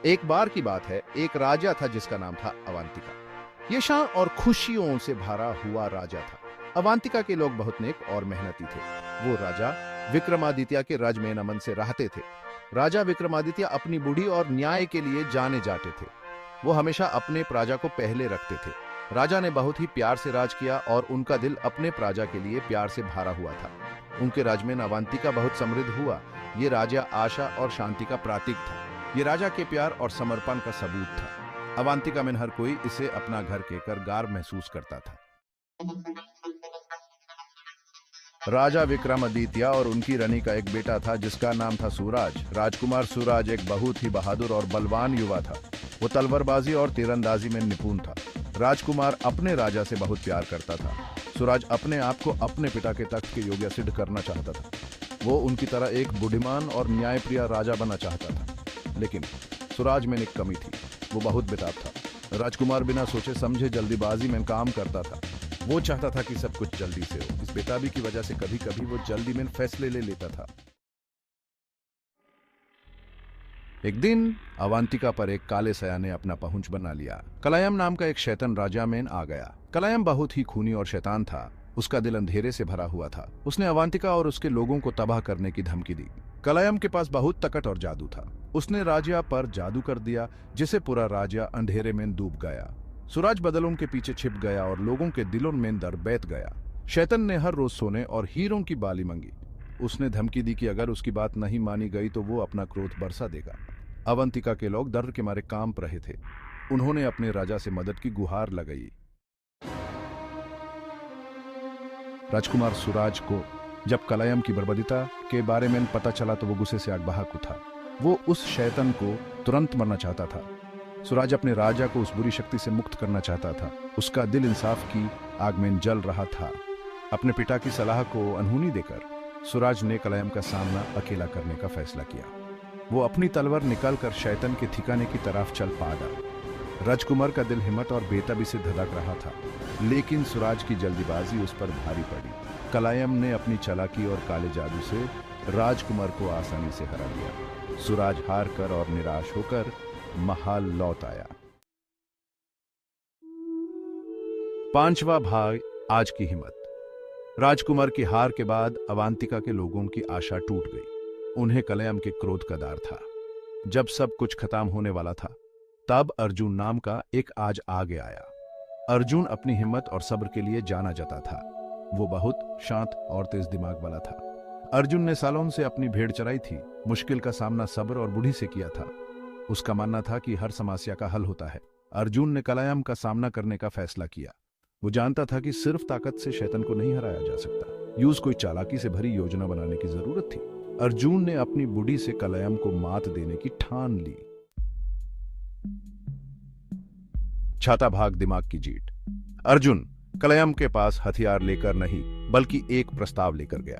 एक बार की बात है, एक राजा था जिसका नाम था अवंतिका। ये शान और खुशियों से भरा हुआ राजा था। अवंतिका के लोग बहुत नेक और मेहनती थे। वो राजा विक्रमादित्य के राज में नमन से रहते थे। राजा विक्रमादित्य अपनी बुद्धि और न्याय के लिए जाने जाते थे। वो हमेशा अपने प्रजा को पहले रखते थे। राजा ने बहुत ही प्यार से राज किया और उनका दिल अपने प्रजा के लिए प्यार से भरा हुआ था। उनके राज में अवंतिका बहुत समृद्ध हुआ। ये राजा आशा और शांति का प्रतीक था। ये राजा के प्यार और समर्पण का सबूत था। अवंतिका में हर कोई इसे अपना घर कहकर गर्व महसूस करता था। राजा विक्रमादित्य और उनकी रानी का एक बेटा था जिसका नाम था सूरज। राजकुमार सूरज एक बहुत ही बहादुर और बलवान युवा था। वो तलवारबाजी और तीरंदाजी में निपुण था। राजकुमार अपने राजा से बहुत प्यार करता था। सूरज अपने आप को अपने पिता के तख्त के योग्य सिद्ध करना चाहता था। वो उनकी तरह एक बुद्धिमान और न्यायप्रिय राजा बनना चाहता था। लेकिन सूरज में एक कमी थी। वो बहुत बेताब था। राजकुमार बिना सोचे समझे जल्दीबाजी में काम करता था। वो चाहता था कि सब कुछ जल्दी से हो। इस बेताबी की वजह से कभी कभी वो जल्दी में फैसले ले लेता था। एक दिन अवंतिका पर एक काले सया ने अपना पहुंच बना लिया। कलायम नाम का एक शैतान राजा में आ गया। कलायम बहुत ही खूनी और शैतान था। उसका दिल अंधेरे से भरा हुआ था। उसने अवंतिका और उसके लोगों को तबाह करने की धमकी दी। कलायम के पास बहुत ताकत और जादू था। उसने राजा पर जादू कर दिया जिसे पूरा राजा अंधेरे में डूब गया। सूरज बदलों के पीछे छिप गया और लोगों के दिलों में डर बैठ गया। शैतान ने हर रोज सोने और हीरों की बाली मांगी। उसने धमकी दी कि अगर उसकी बात नहीं मानी गई तो वो अपना क्रोध बरसा देगा। अवंतिका के लोग डर के मारे कांप रहे थे। उन्होंने अपने राजा से मदद की गुहार लगाई। राजकुमार सूरज को जब कलायम की बर्बादिता के बारे में पता चला तो वो गुस्से से आग बहाक उठा। वो उस शैतान को तुरंत मरना चाहता था। सूरज अपने राजा को उस बुरी शक्ति से मुक्त करना चाहता था। उसका दिल इंसाफ की आग में जल रहा था। अपने पिता की सलाह को अनहोनी देकर सूरज ने कलायम का सामना अकेला करने का फैसला किया। वो अपनी तलवार निकालकर शैतान के ठिकाने की तरफ चल पड़ा। राजकुमार का दिल हिम्मत और बेताबी से धड़क रहा था। लेकिन सूरज की जल्दीबाजी उस पर भारी पड़ी। कलायम ने अपनी चालाकी और काले जादू से राजकुमार को आसानी से हरा दिया। सूरज हार कर और निराश होकर महल लौट आया। 5वां भाग, आज की हिम्मत। राजकुमार की हार के बाद अवंतिका के लोगों की आशा टूट गई। उन्हें कलायम के क्रोध का डर था। जब सब कुछ खत्म होने वाला था तब अर्जुन नाम का एक आज आगे आया। अर्जुन अपनी हिम्मत और सब्र के लिए जाना जाता था। वो बहुत शांत और तेज दिमाग वाला था। अर्जुन ने सालों से अपनी भेड़ चराई थी। मुश्किल का सामना सब्र और बुद्धि से किया था। उसका मानना था कि हर समस्या का हल होता है। अर्जुन ने कलायम का सामना करने का फैसला किया। वो जानता था कि सिर्फ ताकत से शैतान को नहीं हराया जा सकता। यूज कोई चालाकी से भरी योजना बनाने की जरूरत थी। अर्जुन ने अपनी बुद्धि से कलायम को मात देने की ठान ली। छठा भाग, दिमाग की जीत। अर्जुन कलायम के पास हथियार लेकर नहीं बल्कि एक प्रस्ताव लेकर गया।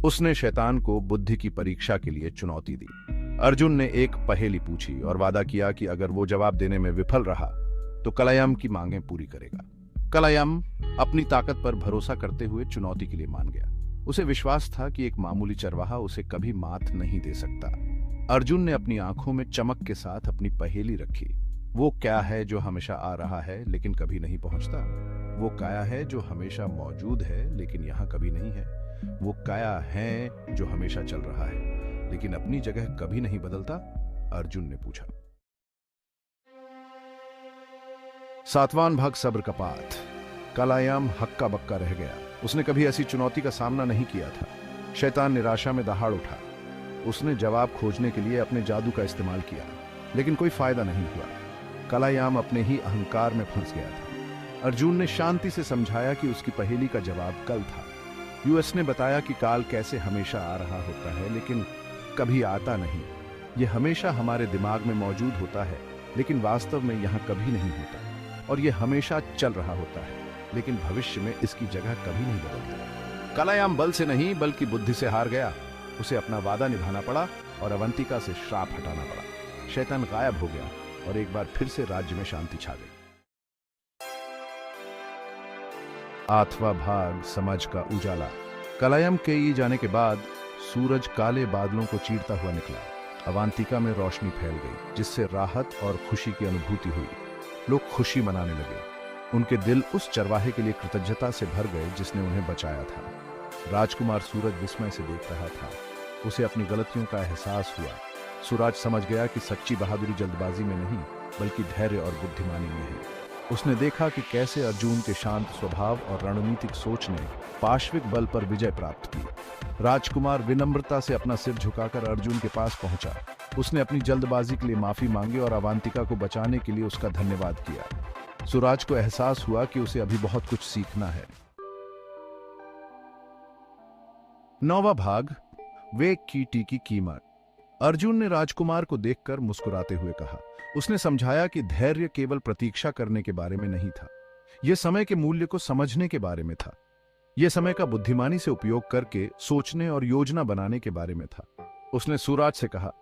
उसने शैतान को बुद्धि की परीक्षा के लिए चुनौती दी। अर्जुन ने एक पहेली पूछी और वादा किया कि अगर वो जवाब देने में विफल रहा तो कलायम की मांगें पूरी करेगा। कलायम अपनी ताकत पर भरोसा करते हुए चुनौती के लिए मान गया। उसे विश्वास था कि एक मामूली चरवाहा उसे कभी मात नहीं दे सकता। अर्जुन ने अपनी आंखों में चमक के साथ अपनी पहेली रखी। वो क्या है जो हमेशा आ रहा है लेकिन कभी नहीं पहुंचता? वो काया है जो हमेशा मौजूद है लेकिन यहां कभी नहीं है? वो काया है जो हमेशा चल रहा है लेकिन अपनी जगह कभी नहीं बदलता? अर्जुन ने पूछा। 7वां भाग, सब्र का पाठ। कलायम हक्का बक्का रह गया। उसने कभी ऐसी चुनौती का सामना नहीं किया था। शैतान निराशा में दहाड़ उठा। उसने जवाब खोजने के लिए अपने जादू का इस्तेमाल किया लेकिन कोई फायदा नहीं हुआ। कलायम अपने ही अहंकार में फंस गया था। अर्जुन ने शांति से समझाया कि उसकी पहेली का जवाब कल था। यूएस ने बताया कि काल कैसे हमेशा आ रहा होता है लेकिन कभी आता नहीं। यह हमेशा हमारे दिमाग में मौजूद होता है लेकिन वास्तव में यहां कभी नहीं होता। और यह हमेशा चल रहा होता है लेकिन भविष्य में इसकी जगह कभी नहीं बदलता। कलायम बल से नहीं बल्कि बुद्धि से हार गया। उसे अपना वादा निभाना पड़ा और अवंतिका से श्राप हटाना पड़ा। शैतान गायब हो गया और एक बार फिर से राज्य में शांति छा गई। 8वां भाग, समझ का उजाला। कलायम के जाने के बाद सूरज काले बादलों को चीरता हुआ निकला। अवांतिका में रोशनी फैल गई, जिससे राहत और खुशी की अनुभूति हुई। लोग खुशी मनाने लगे। उनके दिल उस चरवाहे के लिए कृतज्ञता से भर गए जिसने उन्हें बचाया था। राजकुमार सूरज विस्मय से देख रहा था। उसे अपनी गलतियों का एहसास हुआ। सूरज समझ गया कि सच्ची बहादुरी जल्दबाजी में नहीं, बल्कि धैर्य और बुद्धिमानी में है। उसने देखा कि कैसे अर्जुन के शांत स्वभाव और रणनीतिक सोच ने पाशविक बल पर विजय प्राप्त की। राजकुमार विनम्रता से अपना सिर झुकाकर अर्जुन के पास पहुंचा। उसने अपनी जल्दबाजी के लिए माफी मांगी और अवांतिका को बचाने के लिए उसका धन्यवाद किया। सूरज को एहसास हुआ कि उसे अभी बहुत कुछ सीखना है। 9वां भाग, वेग की टीकी कीमत। अर्जुन ने राजकुमार को देखकर मुस्कुराते हुए कहा। उसने समझाया कि धैर्य केवल प्रतीक्षा करने के बारे में नहीं था, यह समय के मूल्य को समझने के बारे में था। यह समय का बुद्धिमानी से उपयोग करके सोचने और योजना बनाने के बारे में था। उसने सूरज से कहा,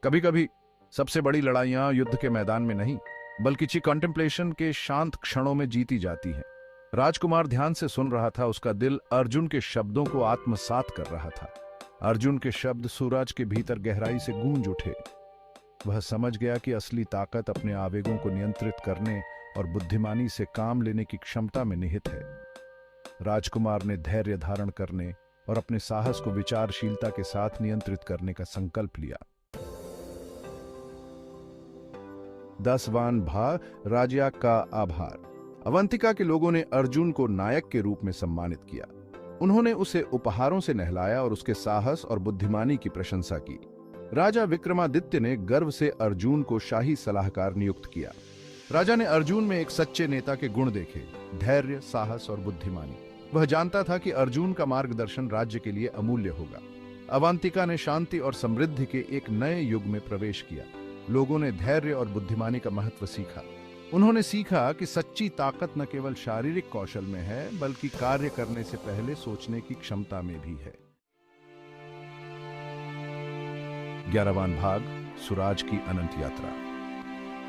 कभी कभी सबसे बड़ी लड़ाइयां युद्ध के मैदान में नहीं, बल्कि कॉन्टेम्पलेशन के शांत क्षणों में जीती जाती हैं। राजकुमार ध्यान से सुन रहा था। उसका दिल अर्जुन के शब्दों को आत्मसात कर रहा था। अर्जुन के शब्द सूरज के भीतर गहराई से गूंज उठे। वह समझ गया कि असली ताकत अपने आवेगों को नियंत्रित करने और बुद्धिमानी से काम लेने की क्षमता में निहित है। राजकुमार ने धैर्य धारण करने और अपने साहस को विचारशीलता के साथ नियंत्रित करने का संकल्प लिया। 10वां भाग, राजा का आभार। अवंतिका के लोगों ने अर्जुन को नायक के रूप में सम्मानित किया। उन्होंने उसे उपहारों से नहलाया और उसके साहस और बुद्धिमानी की प्रशंसा की। राजा विक्रमादित्य ने गर्व से अर्जुन को शाही सलाहकार नियुक्त किया। राजा ने अर्जुन में एक सच्चे नेता के गुण देखे, धैर्य, साहस और बुद्धिमानी। वह जानता था कि अर्जुन का मार्गदर्शन राज्य के लिए अमूल्य होगा। अवंतिका ने शांति और समृद्धि के एक नए युग में प्रवेश किया। लोगों ने धैर्य और बुद्धिमानी का महत्व सीखा। उन्होंने सीखा कि सच्ची ताकत न केवल शारीरिक कौशल में है, बल्कि कार्य करने से पहले सोचने की क्षमता में भी है। 11वां भाग, सूरज की अनंत यात्रा।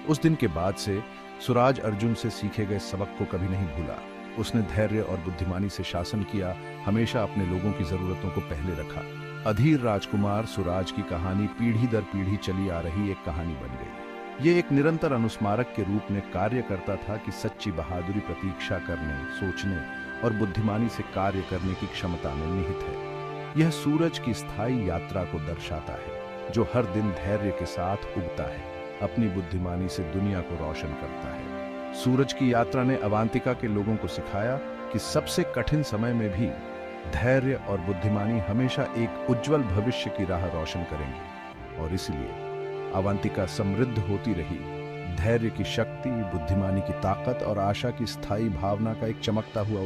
उस दिन के बाद से सूरज अर्जुन से सीखे गए सबक को कभी नहीं भूला। उसने धैर्य और बुद्धिमानी से शासन किया, हमेशा अपने लोगों की जरूरतों को पहले रखा। अधीर राजकुमार सूरज की कहानी पीढ़ी दर पीढ़ी चली आ रही एक कहानी बन गई। ये एक निरंतर अनुस्मारक के रूप में कार्य करता था कि सच्ची बहादुरी प्रतीक्षा करने, सोचने और बुद्धिमानी से कार्य करने की क्षमता में निहित है। यह सूरज की स्थायी यात्रा को दर्शाता है, जो हर दिन धैर्य के साथ उगता है, अपनी बुद्धिमानी से दुनिया को रोशन करता है। सूरज की यात्रा ने अवांतिका के लोगों को सिखाया कि सबसे कठिन समय में भी धैर्य और बुद्धिमानी हमेशा एक उज्जवल भविष्य की राह रोशन करेंगे। और इसलिए अवांतिका समृद्ध होती रही। धैर्य की शक्ति, बुद्धिमानी की ताकत और आशा की स्थायी भावना का एक चमकता हुआ